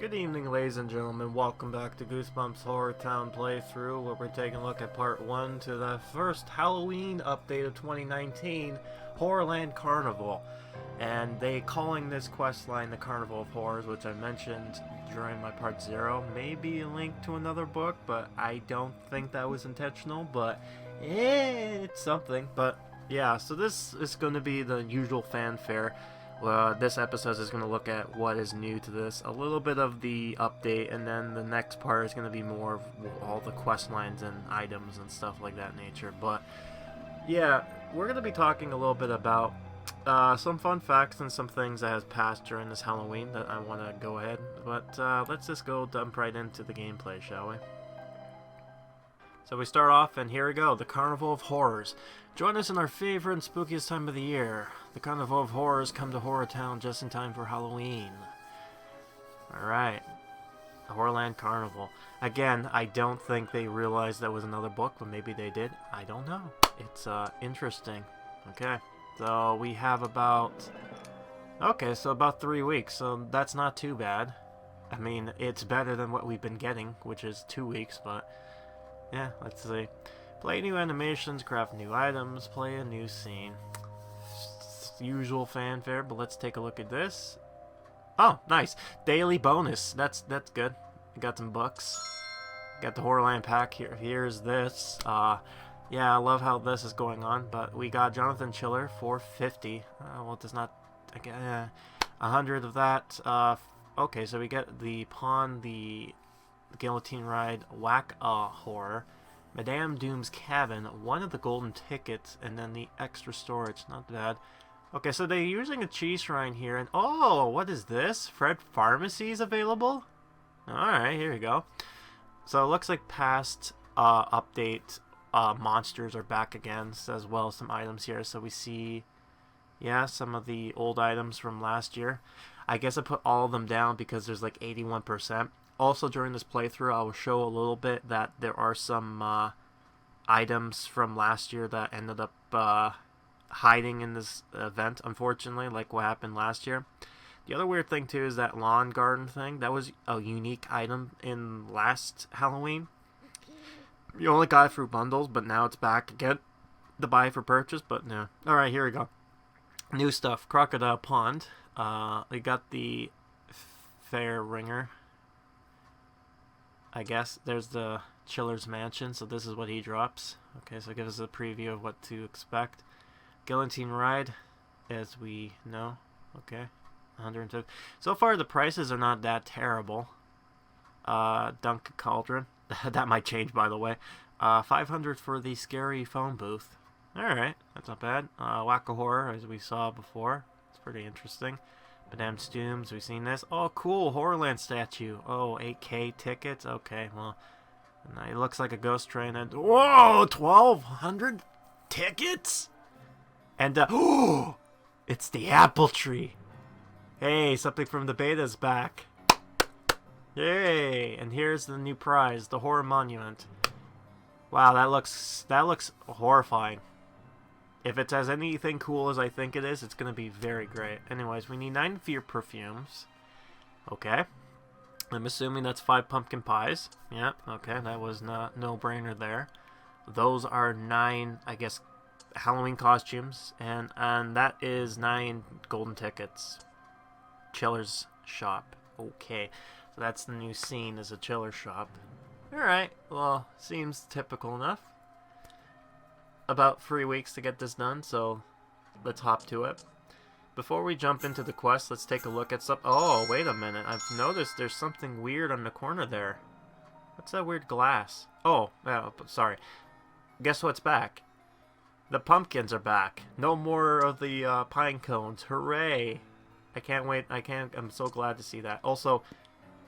Good evening, ladies and gentlemen. Welcome back to Goosebumps HorrorTown playthrough, where we're taking a look at part 1 to the first Halloween update of 2019, HorrorLand Carnival. And they calling this questline the Carnival of Horrors, which I mentioned during my part 0. Maybe a link to another book, but I don't think that was intentional, but it's something. But yeah, so this is going to be the usual fanfare. This episode is going to look at what is new to this, a little bit of the update, and then the next part is going to be more of all the quest lines and items and stuff like that nature. But yeah, we're going to be talking a little bit about some fun facts and some things that has passed during this Halloween that I want to go ahead. But let's just go dump right into the gameplay, shall we? So we start off, and here we go, the Carnival of Horrors. Join us in our favorite and spookiest time of the year. The Carnival of Horrors come to HorrorTown just in time for Halloween. Alright. The HorrorLand Carnival. Again, I don't think they realized that was another book, but maybe they did. I don't know. It's interesting. Okay. So we have about... Okay, so about 3 weeks, so that's not too bad. I mean, it's better than what we've been getting, which is 2 weeks, but... Yeah, let's see. Play new animations, craft new items, play a new scene. Usual fanfare, but let's take a look at this. Oh, nice. Daily bonus. That's good. Got some books. Got the HorrorLand pack here. Here's this. Yeah, I love how this is going on, but we got Jonathan Chiller for 50. Well, it does not... 100 of that. Okay, so we get the Pawn, the Guillotine Ride, Whack Horror, Madame Doom's Cabin, one of the golden tickets, and then the extra storage. Not bad. Okay, so they're using a cheese shrine here, and oh, what is this? Fred Pharmacy is available? Alright, here we go. So it looks like past update monsters are back again, as well as some items here. So we see, yeah, some of the old items from last year. I guess I put all of them down because there's like 81%. Also, during this playthrough, I will show a little bit that there are some items from last year that ended up hiding in this event, unfortunately, like what happened last year. The other weird thing, too, is that lawn garden thing. That was a unique item in last Halloween. You only got it through bundles, but now it's back again to buy for purchase, but no. Alright, here we go. New stuff. Crocodile Pond. We got the Fair Ringer. I guess there's the Chiller's Mansion, so this is what he drops. Okay, so it gives us a preview of what to expect. Guillotine Ride, as we know. Okay, 102. So far, the prices are not that terrible. Dunk Cauldron. That might change, by the way. 500 for the Scary Phone Booth. Alright, that's not bad. Whack-A-Horror, as we saw before. It's pretty interesting. Madame Dooms, we've seen this. Oh, cool, HorrorLand statue. Oh, 8K tickets? Okay, well, it looks like a ghost train. And whoa, 1,200 tickets? And, oh, it's the apple tree. Hey, something from the beta's back. Yay, and here's the new prize, the Horror Monument. Wow, that looks horrifying. If it's as anything cool as I think it is, it's going to be very great. Anyways, we need 9 Fear Perfumes. Okay. I'm assuming that's 5 pumpkin pies. Yeah, okay, that was no-brainer there. Those are 9, I guess, Halloween costumes. And that is 9 golden tickets. Chiller's Shop. Okay. So that's the new scene, is a Chiller Shop. Alright, well, seems typical enough. About 3 weeks to get this done, so let's hop to it. Before we jump into the quest, let's take a look at some... Oh, wait a minute. I've noticed there's something weird on the corner there. What's that weird glass? Oh, sorry. Guess what's back? The pumpkins are back. No more of the pine cones. Hooray! I can't wait. I'm so glad to see that. Also,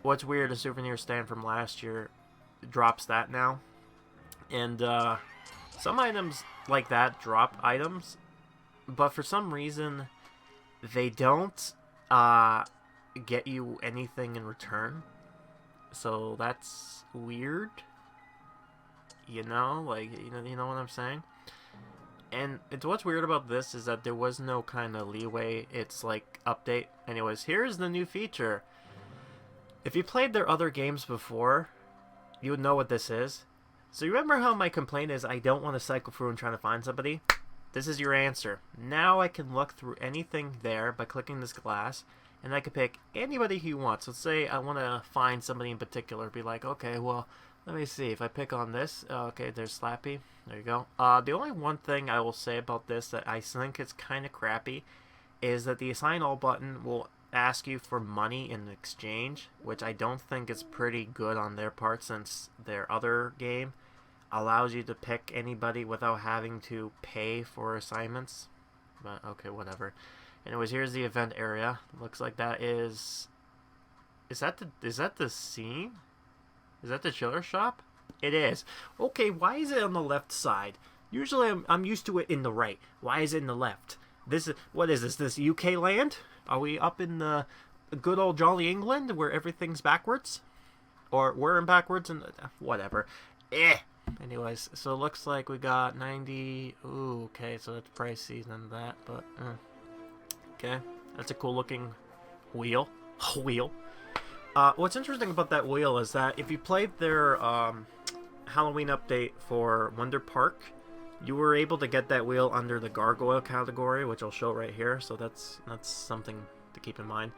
what's weird, a souvenir stand from last year drops that now. And, some items like that drop items, but for some reason, they don't get you anything in return. So that's weird. You know, like, you know what I'm saying? And what's weird about this is that there was no kind of leeway. It's like update. Anyways, here's the new feature. If you played their other games before, you would know what this is. So you remember how my complaint is I don't want to cycle through and try to find somebody? This is your answer. Now I can look through anything there by clicking this glass, and I can pick anybody you want. So let's say I want to find somebody in particular. Be like, okay, well, let me see. If I pick on this, okay, there's Slappy. There you go. The only one thing I will say about this that I think is kind of crappy is that the Assign All button will ask you for money in exchange, which I don't think is pretty good on their part, since their other game allows you to pick anybody without having to pay for assignments. But okay, whatever. Anyways, here's the event area. Looks like that is that the scene? Is that the chiller shop? It is. Okay, why is it on the left side? Usually I'm used to it in the right. Why is it in the left? What is this? This UK land? Are we up in the good old jolly England where everything's backwards? Or we're in backwards and whatever. Anyways, so it looks like we got 90. Ooh, okay, so that's pricey than that, but okay, that's a cool looking wheel. What's interesting about that wheel is that if you played their Halloween update for Wonder Park, you were able to get that wheel under the gargoyle category, which I'll show right here. So that's something to keep in mind.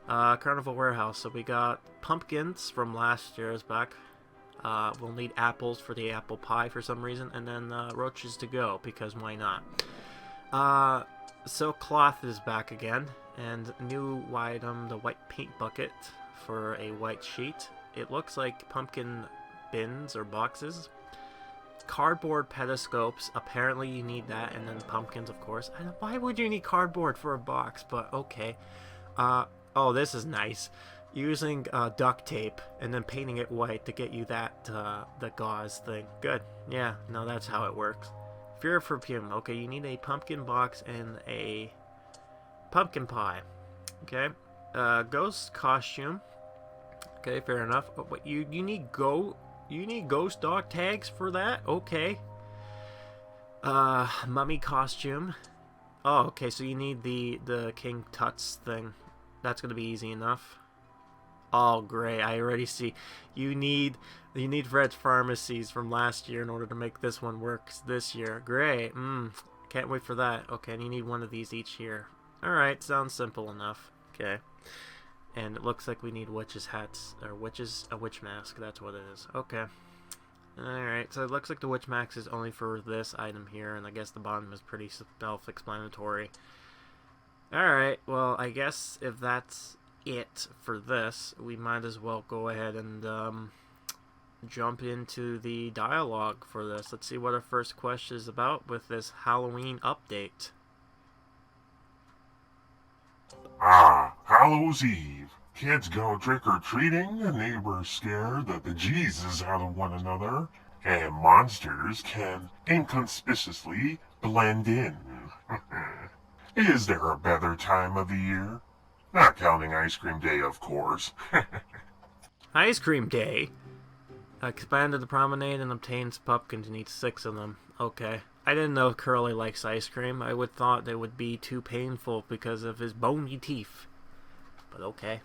Carnival Warehouse. So we got pumpkins from last year's back. We'll need apples for the apple pie for some reason, and then roaches to go, because why not? Silk cloth is back again, and new item, the white paint bucket for a white sheet. It looks like pumpkin bins or boxes. Cardboard pedescopes, apparently you need that, and then pumpkins, of course. Why would you need cardboard for a box? But okay. Oh, this is nice. Using duct tape and then painting it white to get you that the gauze thing. Good. Yeah, no, that's how it works. Fear of perfume. Okay, you need a pumpkin box and a pumpkin pie. Okay. Ghost costume. Okay, fair enough. Oh, wait, you need ghost dog tags for that? Okay. Mummy costume. Oh, okay, so you need the King Tut's thing. That's gonna be easy enough. Oh, great! I already see. You need Fred's Pharmacies from last year in order to make this one work this year. Great. Can't wait for that. Okay, and you need one of these each year. All right, sounds simple enough. Okay. And it looks like we need witches' hats, or a witch mask. That's what it is. Okay. Alright, so it looks like the witch mask is only for this item here, and I guess the bottom is pretty self-explanatory. Alright, well, I guess if that's it for this, we might as well go ahead and jump into the dialogue for this. Let's see what our first question is about with this Halloween update. Hallows Eve. Kids go trick-or-treating, neighbors scared that the G's is out of one another, and monsters can inconspicuously blend in. Is there a better time of the year? Not counting Ice Cream Day, of course. Ice Cream Day? Expanded the promenade and obtains pumpkins and eats 6 of them. Okay. I didn't know Curly likes ice cream. I would thought it would be too painful because of his bony teeth. But okay.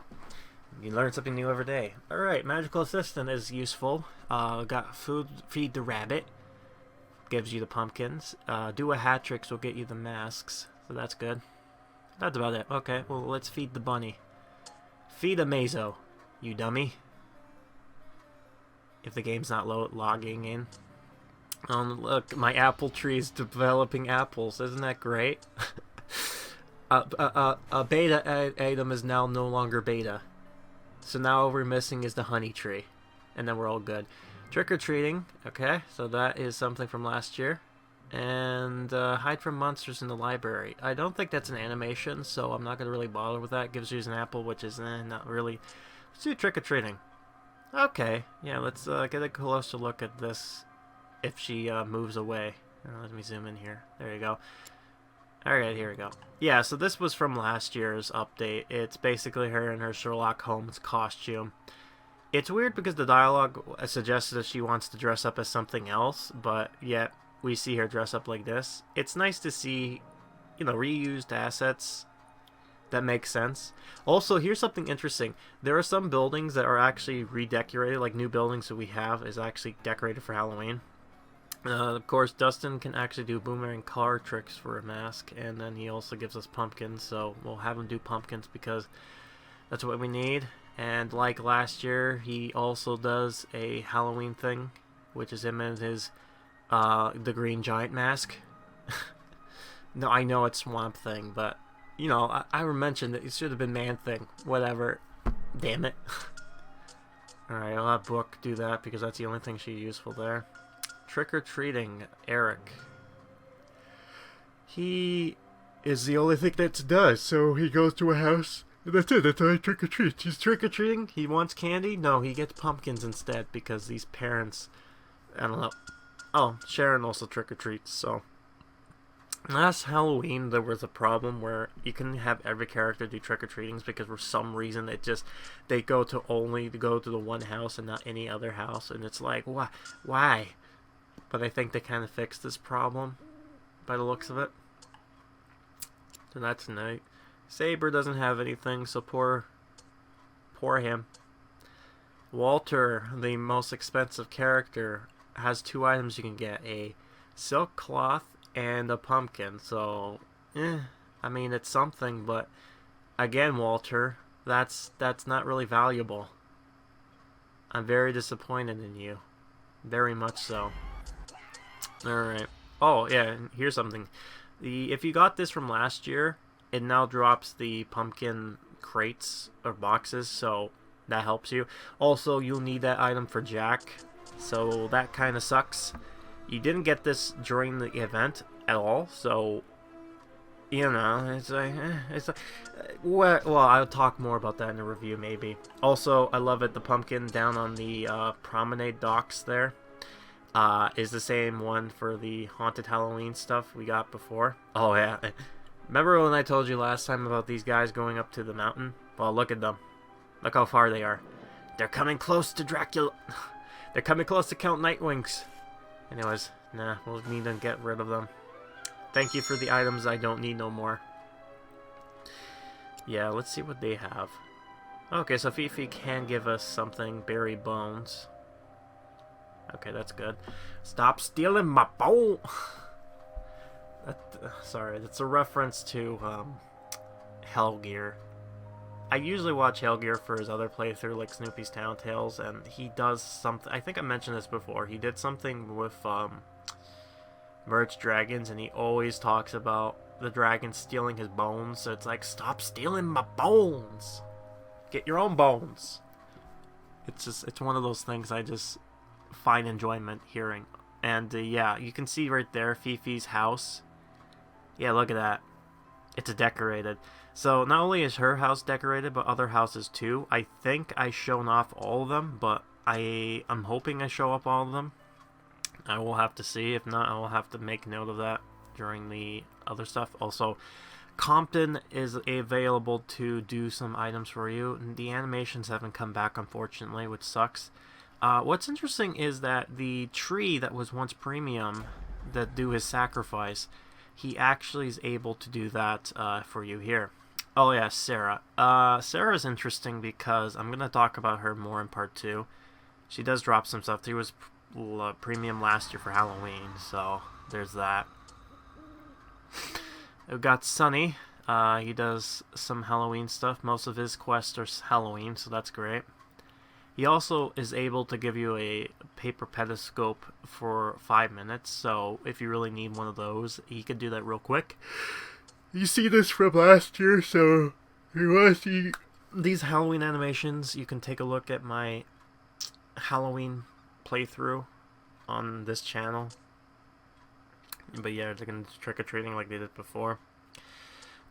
You learn something new every day. Alright, Magical Assistant is useful. Got food, feed the rabbit. Gives you the pumpkins. Do a hat tricks will get you the masks. So that's good. That's about it. Okay, well, let's feed the bunny. Feed a Mazo, you dummy. If the game's not logging in. Look, my apple tree is developing apples. Isn't that great? A beta item is now no longer beta. So now all we're missing is the honey tree. And then we're all good. Trick-or-treating. Okay, so that is something from last year. And hide from monsters in the library. I don't think that's an animation, so I'm not going to really bother with that. Gives you an apple, which is not really. Let's do trick-or-treating. Okay, yeah, let's get a closer look at this if she moves away. Let me zoom in here. There you go. Alright, here we go. Yeah, so this was from last year's update. It's basically her in her Sherlock Holmes costume. It's weird because the dialogue suggests that she wants to dress up as something else, but yet we see her dress up like this. It's nice to see, reused assets That makes sense. Also, here's something interesting. There are some buildings that are actually redecorated, like new buildings that we have is actually decorated for Halloween. Of course, Dustin can actually do boomerang car tricks for a mask, and then he also gives us pumpkins, so we'll have him do pumpkins because that's what we need. And like last year, he also does a Halloween thing, which is him in his the green giant mask. No, I know it's Swamp Thing, but you know, I mentioned that it should have been Man Thing. Whatever. Damn it. Alright, I'll have Brooke do that because that's the only thing she's useful there. Trick-or-treating, Eric. He is the only thing that does, so he goes to a house, and that's it, that's how he trick-or-treats. He's trick-or-treating, he wants candy? No, he gets pumpkins instead, because these parents, I don't know. Oh, Sharon also trick-or-treats, so. Last Halloween, there was a problem where you couldn't have every character do trick-or-treatings because for some reason they go to the one house and not any other house, and it's like, why? But I think they kind of fixed this problem by the looks of it. So that's nice. Saber doesn't have anything, so poor him. Walter, the most expensive character, has 2 items you can get: a silk cloth and a pumpkin. So, I mean, it's something, but again, Walter, that's not really valuable. I'm very disappointed in you. Very much so. Alright. Oh, yeah, and here's something. If you got this from last year, it now drops the pumpkin crates or boxes, so that helps you. Also, you'll need that item for Jack, so that kind of sucks. You didn't get this during the event at all, so you know, it's like, well, I'll talk more about that in the review maybe. Also, I love it. The pumpkin down on the promenade docks there is the same one for the haunted Halloween stuff we got before. Oh yeah, remember when I told you last time about these guys going up to the mountain? Well, look at them. Look how far they are. They're coming close to Dracula. They're coming close to Count Nightwings. Anyways, nah, we'll need to get rid of them. Thank you for the items I don't need no more. Yeah, let's see what they have. Okay, so Fifi can give us something. Berry bones. Okay, that's good. Stop stealing my bone! Sorry, that's a reference to Hellgear. I usually watch Hellgear for his other playthrough, like Snoopy's Town Tales, and he does something. I think I mentioned this before. He did something with merged dragons, and he always talks about the dragon stealing his bones. So it's like, stop stealing my bones! Get your own bones! It's one of those things I just find enjoyment hearing. And yeah, you can see right there Fifi's house. Yeah, look at that. It's decorated. So not only is her house decorated, but other houses too. I think I shown off all of them, but I'm hoping I show up all of them. I will have to see. If not, I will have to make note of that during the other stuff. Also, Compton is available to do some items for you. The animations haven't come back, unfortunately, which sucks. What's interesting is that the tree that was once premium, that do his sacrifice, he actually is able to do that for you here. Oh yeah, Sarah. Sarah's interesting because I'm going to talk about her more in part 2. She does drop some stuff. She was premium last year for Halloween, so there's that. We've got Sunny. He does some Halloween stuff. Most of his quests are Halloween, so that's great. He also is able to give you a paper petoscope for 5 minutes, so if you really need one of those, he can do that real quick. You see this from last year, so if you want to see these Halloween animations, you can take a look at my Halloween playthrough on this channel. But yeah, they're going to do trick-or-treating like they did before.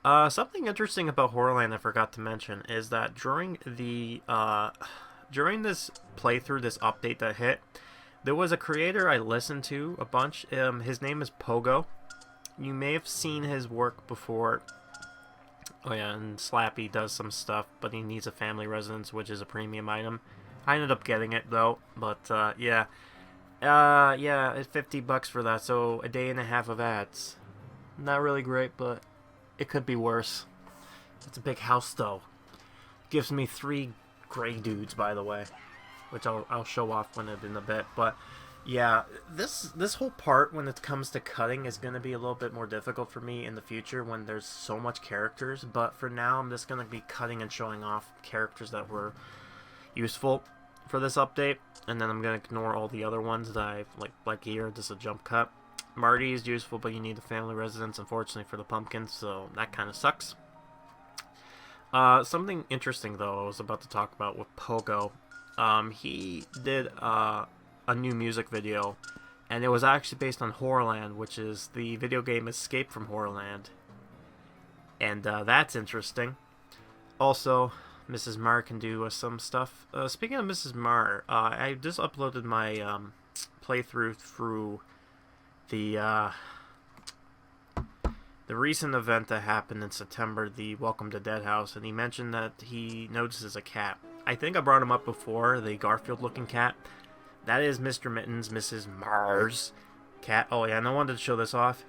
Something interesting about HorrorLand I forgot to mention is that during the during this playthrough, this update that hit, there was a creator I listened to a bunch. His name is Pogo. You may have seen his work before. Oh yeah, and Slappy does some stuff, but he needs a family residence, which is a premium item. I ended up getting it though, but yeah. Yeah, it's $50 for that, so a day and a half of ads. Not really great, but it could be worse. It's a big house, though. Gives me 3 gray dudes, by the way, which I'll show off in a bit. But yeah, this whole part when it comes to cutting is going to be a little bit more difficult for me in the future when there's so much characters. But for now, I'm just going to be cutting and showing off characters that were useful for this update, and then I'm going to ignore all the other ones that I've like here. This is a jump cut. Marty is useful, but you need a family residence, unfortunately, for the pumpkins, so that kind of sucks. Something interesting, though, I was about to talk about with Pogo. He did a new music video, and it was actually based on HorrorLand, which is the video game Escape from HorrorLand. And that's interesting. Also, Mrs. Marr can do some stuff. Speaking of Mrs. Marr, I just uploaded my playthrough through the recent event that happened in September, the Welcome to Dead House, and he mentioned that he notices a cat. I think I brought him up before, the Garfield-looking cat. That is Mr. Mittens, Mrs. Marr's cat. Oh yeah, and I wanted to show this off.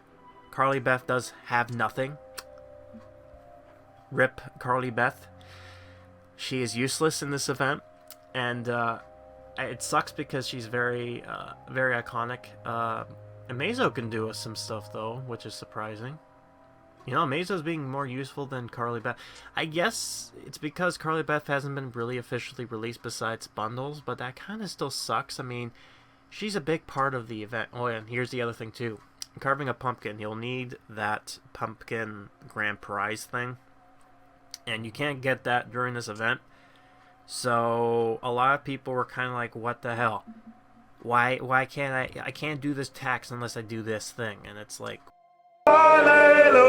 Carly Beth does have nothing. Rip Carly Beth. She is useless in this event, and it sucks because she's very iconic. Amazo can do some stuff, though, which is surprising. You know, Amazo's being more useful than Carly Beth. I guess it's because Carly Beth hasn't been really officially released besides bundles, but that kind of still sucks. I mean, she's a big part of the event. Oh, yeah, and here's the other thing, too. Carving a pumpkin, you'll need that pumpkin grand prize thing, and you can't get that during this event. So a lot of people were kind of like, what the hell? Why can't I can't do this tax unless I do this thing? And it's like, hallelujah.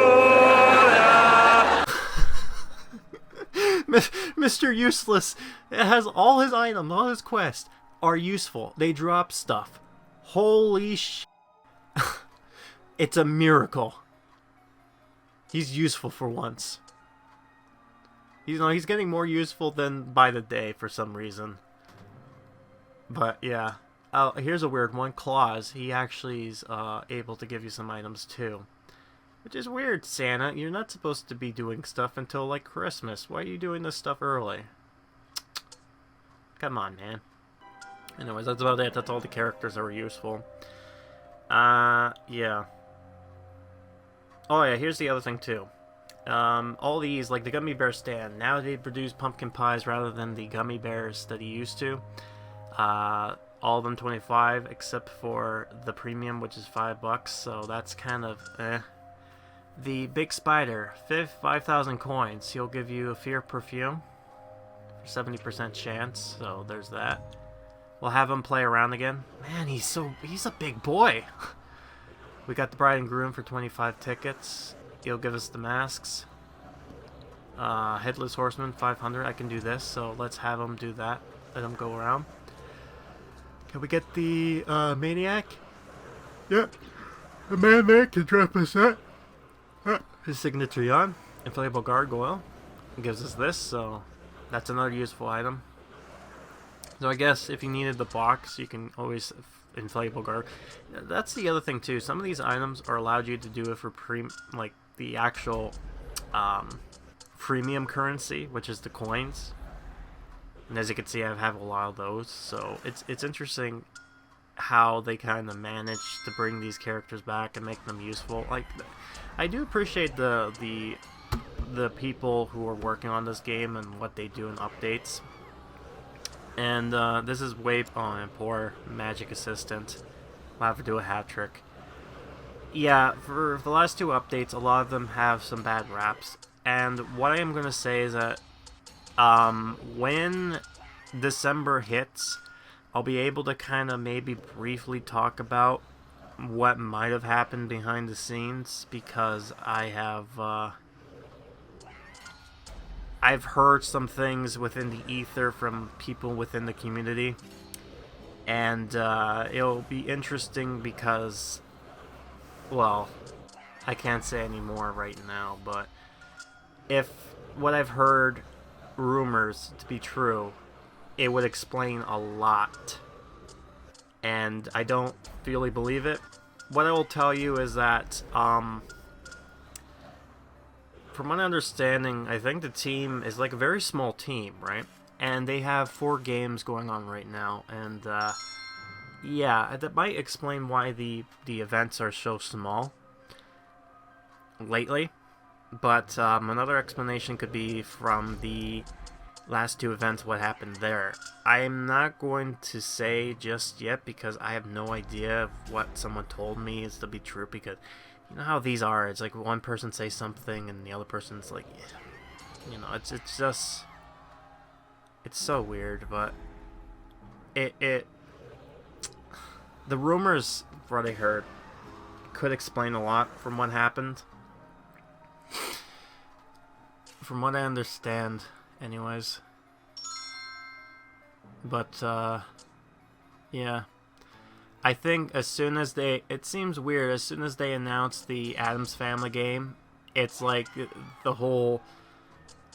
Mr. Useless, it has all his items, all his quests are useful. They drop stuff. Holy sh! It's a miracle. He's useful for once. He's getting more useful than by the day for some reason. But yeah. Here's a weird one. Claus. He actually is able to give you some items too. Which is weird, Santa. You're not supposed to be doing stuff until like Christmas. Why are you doing this stuff early? Come on, man. Anyways, that's about it. That's all the characters that were useful. Yeah. Oh yeah, here's the other thing too. All these, like the gummy bear stand, now they produce pumpkin pies rather than the gummy bears that he used to. All of them 25, except for the premium, which is $5, so that's kind of eh. The big spider, 5,000 coins. He'll give you a fear perfume for 70% chance, so there's that. We'll have him play around again. Man, he's a big boy. We got the bride and groom for 25 tickets. He'll give us the masks. Headless horseman, 500. I can do this, so let's have him do that. Let him go around. Can we get the maniac? Yep. The maniac can drop us that. His signature on. Inflatable gargoyle. It gives us this, so that's another useful item. So I guess if you needed the box, you can always inflatable guard. That's the other thing too. Some of these items are allowed you to do it for like the actual premium currency, which is the coins. And as you can see, I have a lot of those. So it's interesting how they kind of manage to bring these characters back and make them useful. Like, I do appreciate the people who are working on this game and what they do in updates. And this is and poor magic assistant. I'll have to do a hat trick. Yeah, for the last 2 updates, a lot of them have some bad raps. And what I am going to say is that when December hits, I'll be able to kind of maybe briefly talk about what might have happened behind the scenes, because I've heard some things within the ether from people within the community, and it'll be interesting because, well, I can't say any more right now, but if what I've heard rumors to be true, it would explain a lot, and I don't really believe it. What I will tell you is that from my understanding, I think the team is like a very small team, right? And they have 4 games going on right now, and yeah, that might explain why the events are so small lately. But another explanation could be from the last 2 events, what happened there. I'm not going to say just yet because I have no idea if what someone told me is to be true, because you know how these are. It's like one person says something and the other person's like, you know, it's just, it's so weird. But it the rumors, what I heard, could explain a lot from what happened. From what I understand, anyways. But, yeah. I think as soon as they... It seems weird, as soon as they announced the Addams Family game, it's like the whole...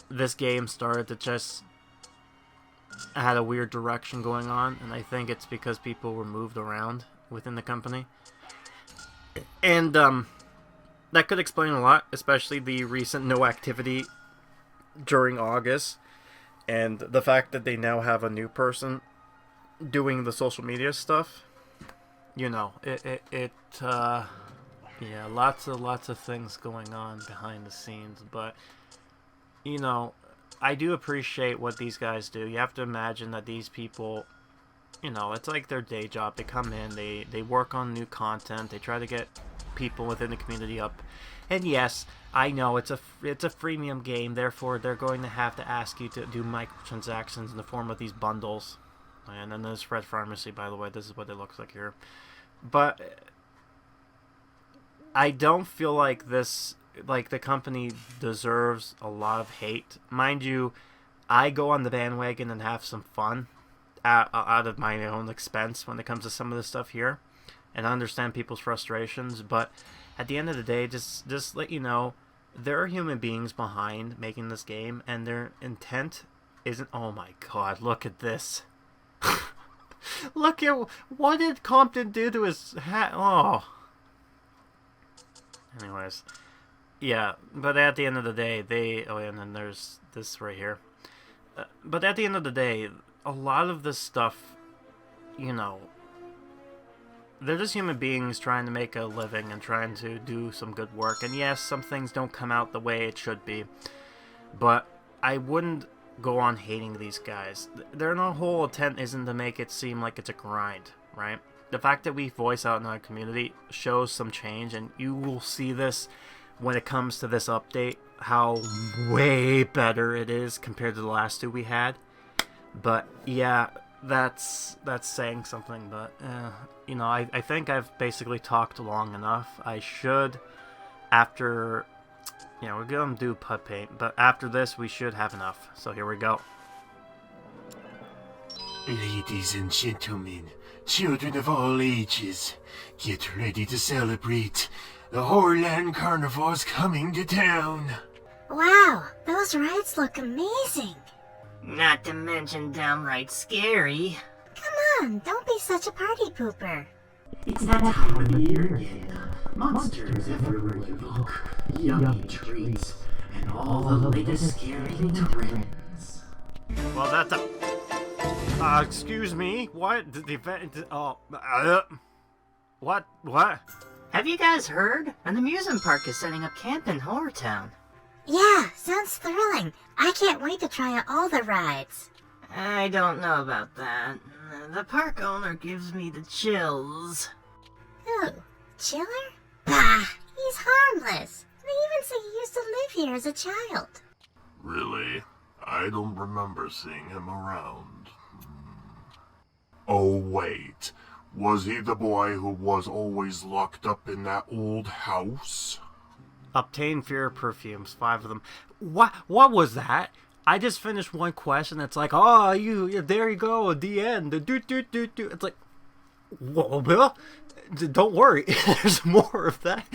This game started to just... had a weird direction going on, and I think it's because people were moved around within the company. And, that could explain a lot, especially the recent no activity during August, and the fact that they now have a new person doing the social media stuff. You know, yeah, lots of things going on behind the scenes, but, you know, I do appreciate what these guys do. You have to imagine that these people, you know, it's like their day job. They come in, they work on new content, they try to get people within the community up. And yes, I know it's a freemium game, therefore they're going to have to ask you to do microtransactions in the form of these bundles. And then there's Fred Pharmacy, by the way. This is what it looks like here. But I don't feel like this, like the company deserves a lot of hate. Mind you, I go on the bandwagon and have some fun out of my own expense when it comes to some of this stuff here. And I understand people's frustrations, but at the end of the day, just let you know, there are human beings behind making this game, and their intent isn't... Oh my god, look at this. Look at... What did Compton do to his hat? Oh. Anyways. Yeah, but at the end of the day, they... Oh, and then there's this right here. But at the end of the day, a lot of this stuff, you know... They're just human beings trying to make a living and trying to do some good work. And yes, some things don't come out the way it should be. But I wouldn't go on hating these guys. Their whole intent isn't to make it seem like it's a grind, right? The fact that we voice out in our community shows some change. And you will see this when it comes to this update. How way better it is compared to the last 2 we had. But yeah... That's saying something, but, you know, I think I've basically talked long enough. I should, after, you know, we're going to do putt paint, but after this, we should have enough. So here we go. Ladies and gentlemen, children of all ages, get ready to celebrate. The HorrorLand Carnival is coming to town. Wow, those rides look amazing. Not to mention downright scary. Come on, don't be such a party pooper. It's that time of the year again. Monsters everywhere you look, yummy treats, and all the latest scary trends. Well, that's a... excuse me? What? The event... Oh... What? Have you guys heard? An amusement park is setting up camp in HorrorTown. Yeah, sounds thrilling. I can't wait to try out all the rides. I don't know about that. The park owner gives me the chills. Who? Chiller? Bah, he's harmless. They even say he used to live here as a child. Really? I don't remember seeing him around. Oh, wait. Was he the boy who was always locked up in that old house? Obtain fear perfumes, 5 of them. What was that? I just finished one quest and it's like, oh, there you go, the end. It's like, whoa, Bill, don't worry, there's more of that.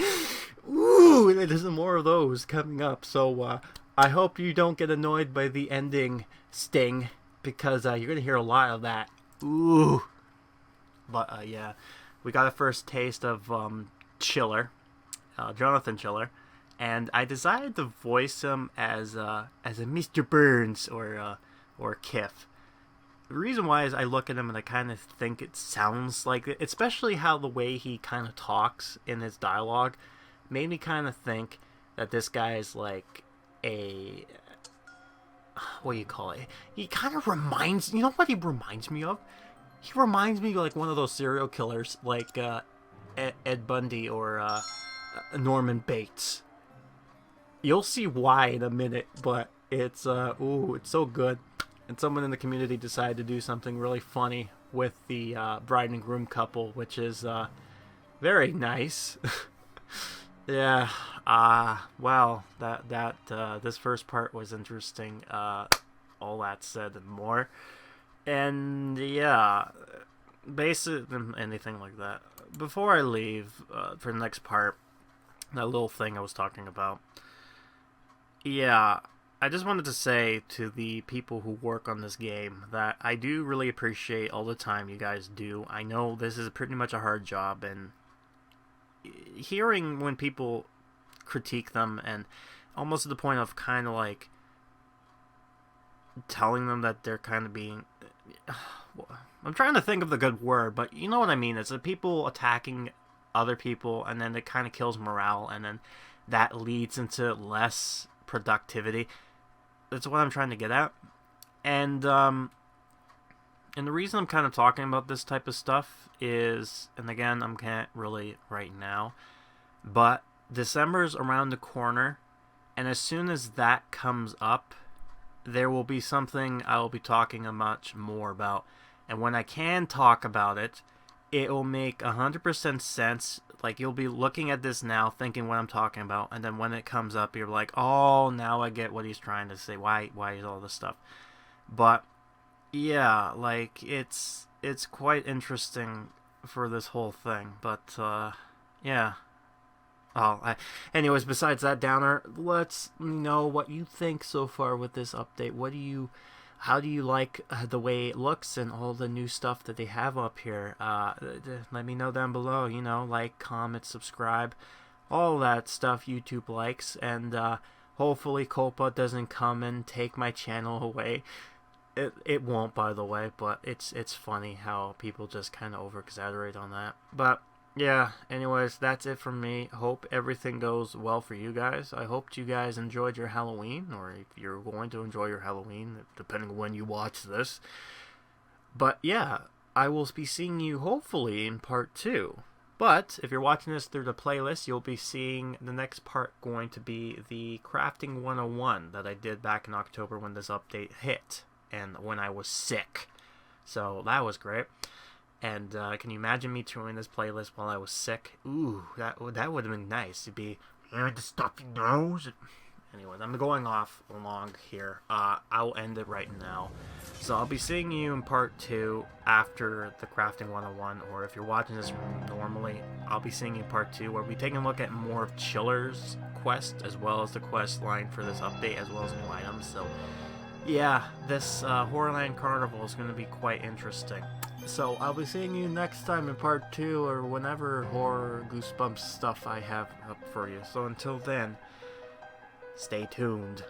Ooh, there's more of those coming up. So I hope you don't get annoyed by the ending sting, because you're gonna hear a lot of that. Ooh, but yeah, we got a first taste of Chiller, Jonathan Chiller. and I decided to voice him as a Mr. Burns or Kiff. The reason why is I look at him and I kind of think it sounds like it, especially how the way he kind of talks in his dialogue made me kind of think that this guy is like a, what do you call it? He kind of reminds, you know what he reminds me of? He reminds me of like one of those serial killers like Ed Bundy or Norman Bates. You'll see why in a minute, but it's it's so good. And someone in the community decided to do something really funny with the bride and groom couple, which is very nice. Yeah. Well, this first part was interesting. All that said and more. And yeah, basically anything like that. Before I leave for the next part, that little thing I was talking about. Yeah, I just wanted to say to the people who work on this game that I do really appreciate all the time you guys do. I know this is pretty much a hard job, and hearing when people critique them and almost to the point of kind of like telling them that they're kind of being... I'm trying to think of the good word, but you know what I mean. It's the people attacking other people, and then it kind of kills morale, and then that leads into less productivity. That's what I'm trying to get at. And the reason I'm kind of talking about this type of stuff is, and again, I can't really right now, but December's around the corner, and as soon as that comes up, there will be something I will be talking much more about. And when I can talk about it, it will make 100% sense. Like, you'll be looking at this now, thinking what I'm talking about, and then when it comes up, you're like, oh, now I get what he's trying to say. Why is all this stuff? But yeah, like, it's quite interesting for this whole thing. But yeah. Anyways, besides that downer, let's know what you think so far with this update. How do you like the way it looks and all the new stuff that they have up here? Let me know down below. Like, comment, subscribe, all that stuff YouTube likes. And hopefully Copa doesn't come and take my channel away. It won't, by the way, but it's funny how people just kind of over-exaggerate on that. But yeah, anyways, that's it from me. Hope everything goes well for you guys. I hope you guys enjoyed your Halloween, or if you're going to enjoy your Halloween, depending on when you watch this. But yeah, I will be seeing you hopefully in part 2. But if you're watching this through the playlist, you'll be seeing the next part going to be the Crafting 101 that I did back in October when this update hit, and when I was sick. So that was great. And can you imagine me doing this playlist while I was sick? Ooh, that would have been nice to be hearing the stuffy nose. Anyways, I'm going off along here. I'll end it right now. So I'll be seeing you in part 2 after the Crafting 101, or if you're watching this normally, I'll be seeing you in part 2, where we'll be taking a look at more of Chiller's quest, as well as the quest line for this update, as well as new items. So yeah, this HorrorLand Carnival is going to be quite interesting. So I'll be seeing you next time in part 2, or whenever horror Goosebumps stuff I have up for you. So until then, stay tuned.